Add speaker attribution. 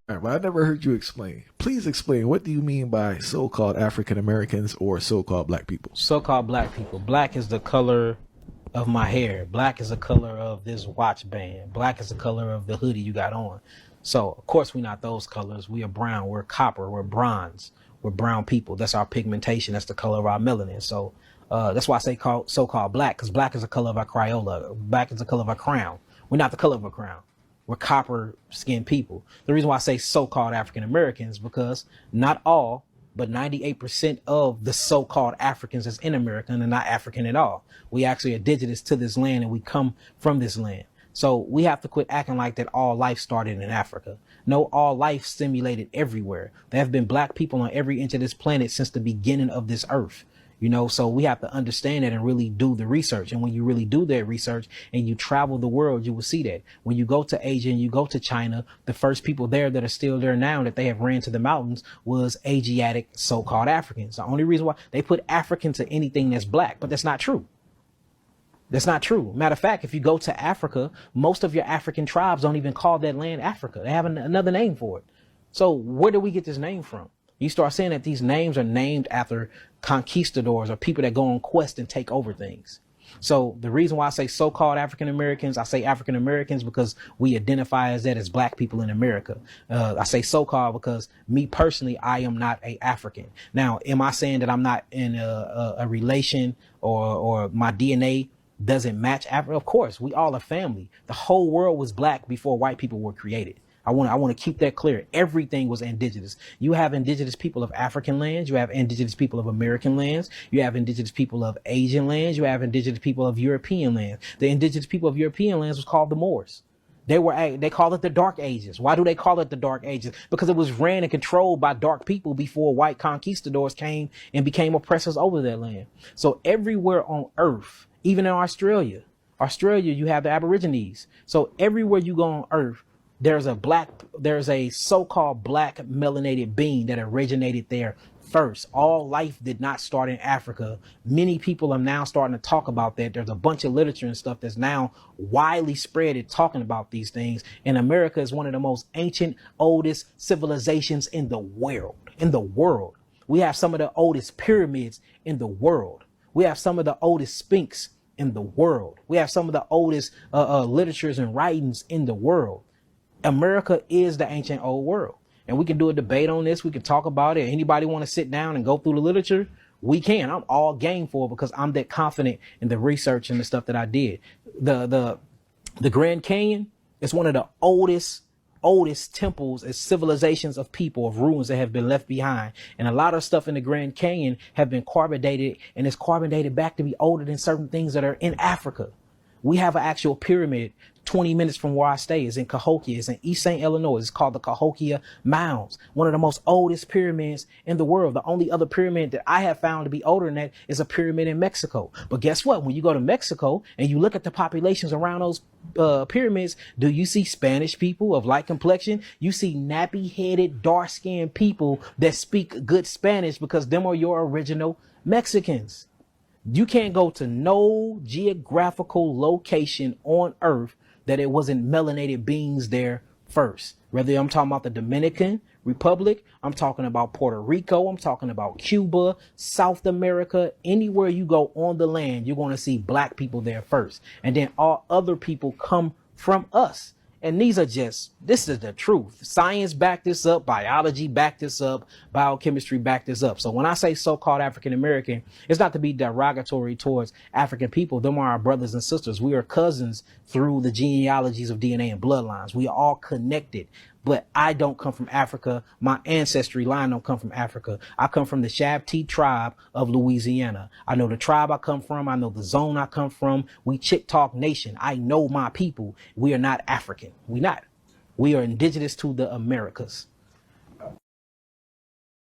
Speaker 1: All right, but I never heard you explain. Please explain. What do you mean by so-called African Americans or so-called black people?
Speaker 2: So-called black people. Black is the color of my hair. Black is the color of this watch band. Black is the color of the hoodie you got on. So, of course, we're not those colors. We are brown. We're copper. We're bronze. We're brown people. That's our pigmentation. That's the color of our melanin. So that's why I say so-called black, because black is the color of our Crayola. Black is the color of our crown. We're not the color of a crown. We're copper skinned people. The reason why I say so-called African Americans, because not all, but 98% of the so-called Africans that's in America are not African at all. We actually are indigenous to this land and we come from this land. So we have to quit acting like that all life started in Africa. No, all life stimulated everywhere. There have been black people on every inch of this planet since the beginning of this earth. You know, so we have to understand that and really do the research. And when you really do that research and you travel the world, you will see that when you go to Asia and you go to China, the first people there that are still there now that they have ran to the mountains was Asiatic so-called Africans. The only reason why they put African to anything that's black, but that's not true. That's not true. Matter of fact, if you go to Africa, most of your African tribes don't even call that land Africa. They have another name for it. So where do we get this name from? You start saying that these names are named after conquistadors or people that go on quest and take over things. So the reason why I say so-called African Americans, I say African Americans because we identify as that as black people in America. I say so-called because me personally, I am not a African. Now, am I saying that I'm not in a relation or my DNA doesn't match Africa? Of course, we all are family. The whole world was black before white people were created. I want to keep that clear. Everything was indigenous. You have indigenous people of African lands. You have indigenous people of American lands. You have indigenous people of Asian lands. You have indigenous people of European lands. The indigenous people of European lands was called the Moors. They call it the Dark Ages. Why do they call it the Dark Ages? Because it was ran and controlled by dark people before white conquistadors came and became oppressors over that land. So everywhere on earth, even in Australia, you have the Aborigines. So everywhere you go on earth, there's a so-called black melanated being that originated there first. All life did not start in Africa. Many people are now starting to talk about that. There's a bunch of literature and stuff that's now widely spread at talking about these things. And America is one of the most ancient, oldest civilizations in the world. We have some of the oldest pyramids in the world. We have some of the oldest sphinx in the world. We have some of the oldest literatures and writings in the world. America is the ancient old world, and we can do a debate on this. We can talk about it. Anybody want to sit down and go through the literature? We can. I'm all game for it because I'm that confident in the research and the stuff that I did. The Grand Canyon is one of the oldest temples and civilizations of people, of ruins that have been left behind. And a lot of stuff in the Grand Canyon have been carbon dated, and it's carbon dated back to be older than certain things that are in Africa. We have an actual pyramid 20 minutes from where I stay. Is in Cahokia. It's in East St. Illinois. It's called the Cahokia Mounds. One of the most oldest pyramids in the world. The only other pyramid that I have found to be older than that is a pyramid in Mexico. But guess what? When you go to Mexico and you look at the populations around those pyramids, do you see Spanish people of light complexion? You see nappy-headed, dark-skinned people that speak good Spanish because them are your original Mexicans. You can't go to no geographical location on earth that it wasn't melanated beings there first. Whether I'm talking about the Dominican Republic, I'm talking about Puerto Rico, I'm talking about Cuba, South America, anywhere you go on the land, you're going to see black people there first. And then all other people come from us. And this is the truth. Science backed this up. Biology backed this up. Biochemistry backed this up. So when I say so-called African American, it's not to be derogatory towards African people. Them are our brothers and sisters. We are cousins through the genealogies of DNA and bloodlines. We are all connected. But I don't come from Africa. My ancestry line don't come from Africa. I come from the Shabti tribe of Louisiana. I know the tribe I come from. I know the zone I come from. We Chickasaw Nation. I know my people. We are not African. We not. We are indigenous to the Americas.